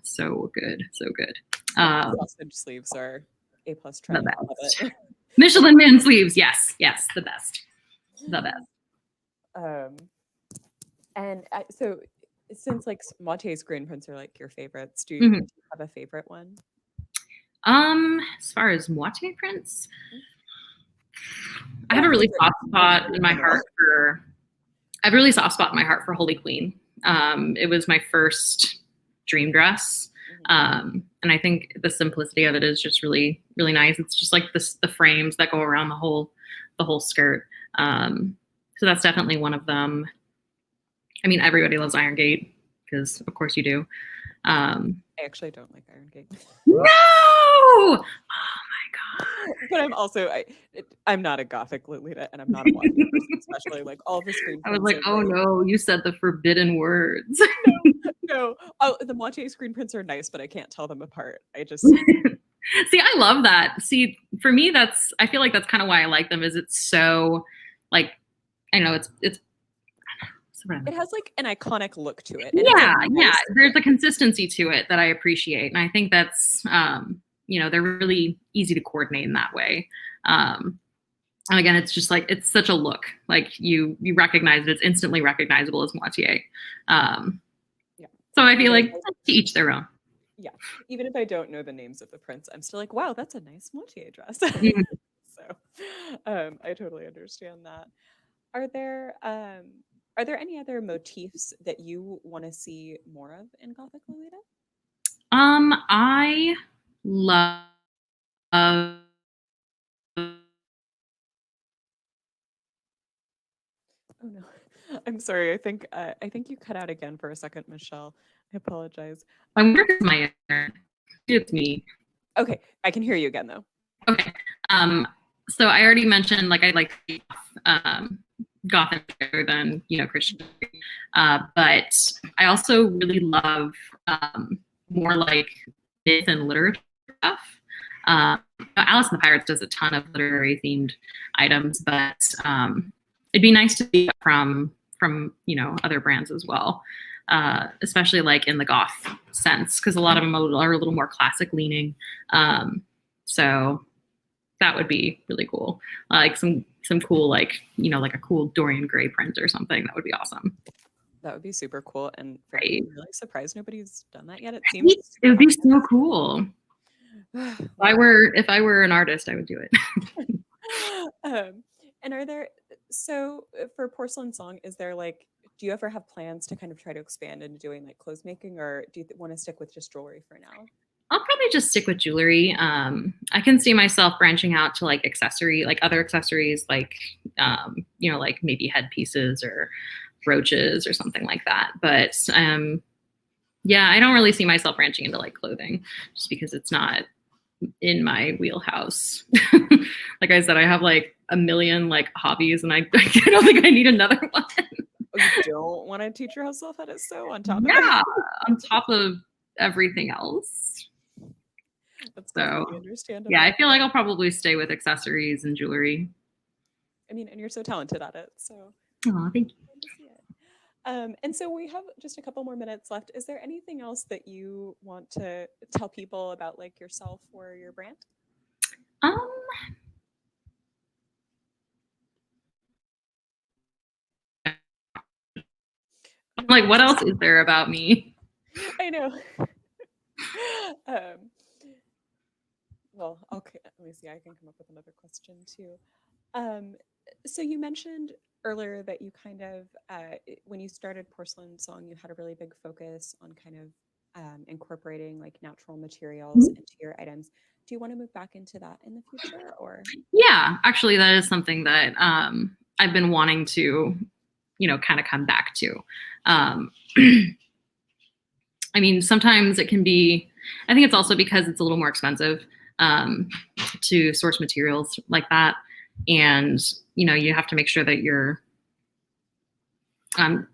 so good, so good. Sausage sleeves are A+ trend. I love it. Michelin Man sleeves, yes, the best, the best. And so since like moitié screen prints are like your favorites, do you have a favorite one? As far as moitié prints, I have a really soft spot in my heart for. I have a really soft spot in my heart for Holy Queen. It was my first dream dress, and I think the simplicity of it is just really, really nice. It's just like the frames that go around the whole skirt. So that's definitely one of them. I mean, everybody loves Iron Gate because, of course, you do. I actually don't like Iron Gate. No! Oh my God! But I'm also I'm not a Gothic Lolita, and I'm not a moitié person, especially like all the screen prints. I was like, oh no, you said the forbidden words. No. Oh, the moitié screen prints are nice, but I can't tell them apart. I just see, I love that. See, for me, I feel like that's kind of why I like them. Is it's so like, I know it's it has like an iconic look to it. And yeah. There's a consistency to it that I appreciate, and I think that's they're really easy to coordinate in that way. And again, it's just like, it's such a look, like you recognize it. It's instantly recognizable as moitié. Yeah. So I feel like to each their own. Yeah. Even if I don't know the names of the prints, I'm still like, wow, that's a nice moitié dress. Mhm. So I totally understand that. Are there any other motifs that you want to see more of in Gothic Lolita? I love Oh no. I'm sorry. I think you cut out again for a second, Michelle. I apologize. I wonder if it's my internet. It's me. Okay, I can hear you again though. Okay. So I already mentioned like I like Gothic better than Christian, but I also really love more like myth and literature stuff. Alice and the Pirates does a ton of literary themed items, but it'd be nice to see from other brands as well, especially like in the goth sense, because a lot of them are a little more classic leaning. So that would be really cool. Like some cool, like like a cool Dorian Gray print or something. That would be awesome. That would be super cool, and frankly, Right? I'm really surprised nobody's done that yet. It seems It would super be so cool. well, If I were an artist, I would do it. and are there for Porcelain Song, is there like, do you ever have plans to kind of try to expand into doing like clothes making, or do you want to stick with just jewelry for now? I'll probably just stick with jewelry. I can see myself branching out to like other accessories, like like maybe headpieces or brooches or something like that. But yeah, I don't really see myself branching into like clothing, just because it's not in my wheelhouse. Like I said, I have like a million like hobbies, and I don't think I need another one. Oh, you don't want to teach yourself how to sew on top of Yeah, it? on top of everything else. That's So completely yeah, I understandable. feel like I'll probably stay with accessories and jewelry. I mean, and you're so talented at it, so Oh, thank you. fun to see it. And so we have just a couple more minutes left. Is there anything else that you want to tell people about, like yourself or your brand? Um, No like what worries. else is there about me? I know. um, well, okay. Let me see. I can come up with another question too. Um, so you mentioned earlier that you kind of, when you started Porcelain Song, you had a really big focus on kind of incorporating like natural materials into your items. Do you want to move back into that in the future, or? Yeah, actually, that is something that I've been wanting to, kind of come back to. Um, I mean, sometimes it can be, I think it's also because it's a little more expensive to source materials like that. And, you have to make sure that you're, um,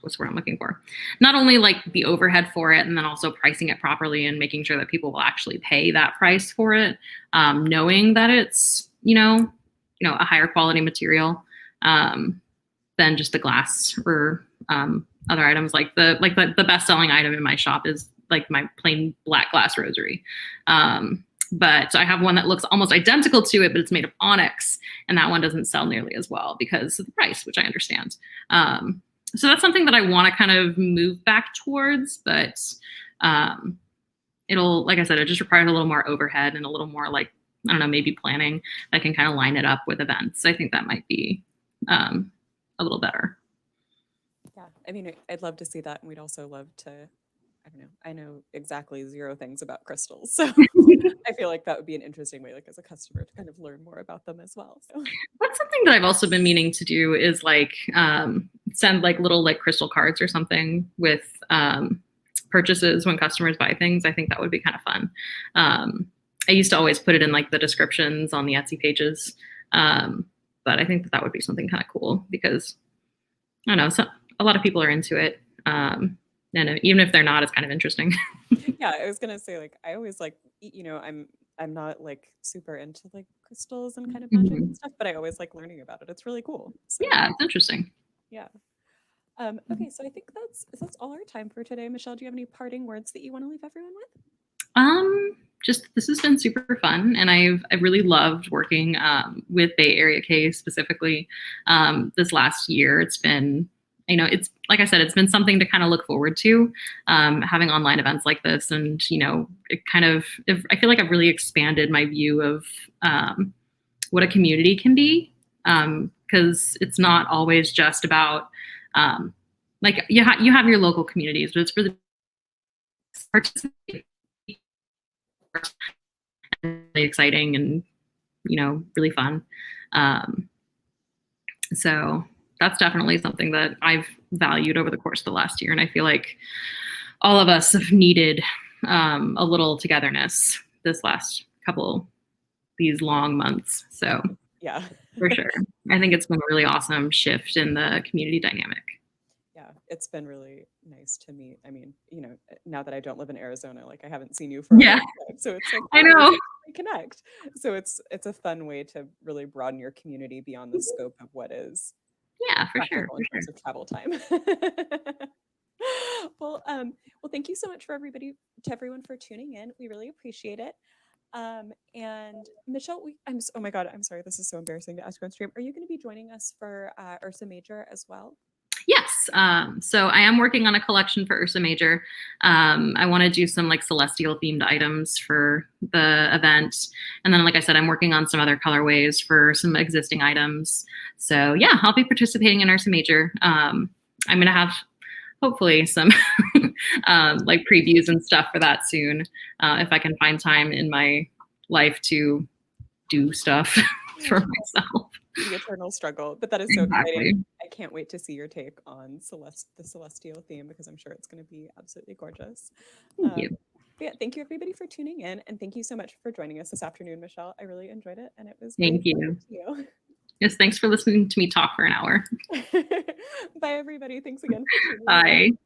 what's the word I'm looking for? Not only like the overhead for it, and then also pricing it properly and making sure that people will actually pay that price for it, knowing that it's, a higher quality material than just the glass or other items. Like the best selling item in my shop is like my plain black glass rosary. But I have one that looks almost identical to it, but it's made of onyx, and that one doesn't sell nearly as well because of the price, which I understand. So that's something that I want to kind of move back towards, but it'll, like I said, it just requires a little more overhead and a little more like, I don't know, maybe planning. I can kind of line it up with events. I think that might be a little better. Yeah, I mean, I'd love to see that, and we'd also love to. I don't know. I know exactly zero things about crystals, so I feel like that would be an interesting way, like as a customer, to kind of learn more about them as well. So That's something that I've also been meaning to do is like send like little like crystal cards or something with purchases when customers buy things. I think that would be kind of fun. I used to always put it in like the descriptions on the Etsy pages, but I think that would be something kind of cool because I don't know, a lot of people are into it. And even if they're not, it's kind of interesting. yeah, I was gonna say, like, I always like, I'm not like super into like crystals and kind of magic and Mhm. stuff, but I always like learning about it. It's really cool. So Yeah, it's interesting. yeah. Okay, so I think that's all our time for today. Michelle, do you have any parting words that you want to leave everyone with? Um, just this has been super fun, and I've really loved working with Bay Area K specifically this last year. It's been, it's like I said, it's been something to kind of look forward to, having online events like this, and it kind of, I feel like I've really expanded my view of what a community can be, because it's not always just about like you have your local communities, but it's really participating, really exciting, and really fun. So that's definitely something that I've valued over the course of the last year, and I feel like all of us have needed a little togetherness this last couple these long months. So Yeah. for sure, I think it's been a really awesome shift in the community dynamic. Yeah, it's been really nice to meet. I mean, now that I don't live in Arizona, like I haven't seen you for a Yeah, long time, so it's like, I wow, know. we connect. So it's a fun way to really broaden your community beyond the scope of what is Yeah, for sure, practical for in sure. terms of travel time. Well, thank you so much to everyone for tuning in. We really appreciate it. And Michelle, oh my God, I'm sorry. This is so embarrassing to ask you on stream. Are you going to be joining us for Ursa Major as well? Yes. So I am working on a collection for Ursa Major. I want to do some like celestial themed items for the event. And then, like I said, I'm working on some other colorways for some existing items. So yeah, I'll be participating in Ursa Major. I'm going to have hopefully some like previews and stuff for that soon. If I can find time in my life to do stuff for myself. The eternal struggle, but that is so Exactly. exciting. I can't wait to see your take on the celestial theme, because I'm sure it's going to be absolutely gorgeous. Thank you. Yeah, thank you everybody for tuning in, and thank you so much for joining us this afternoon, Michelle. I really enjoyed it, and it was Thank great you. talking to you. Yes, thanks for listening to me talk for an hour. Bye everybody. Thanks again for tuning in. Bye.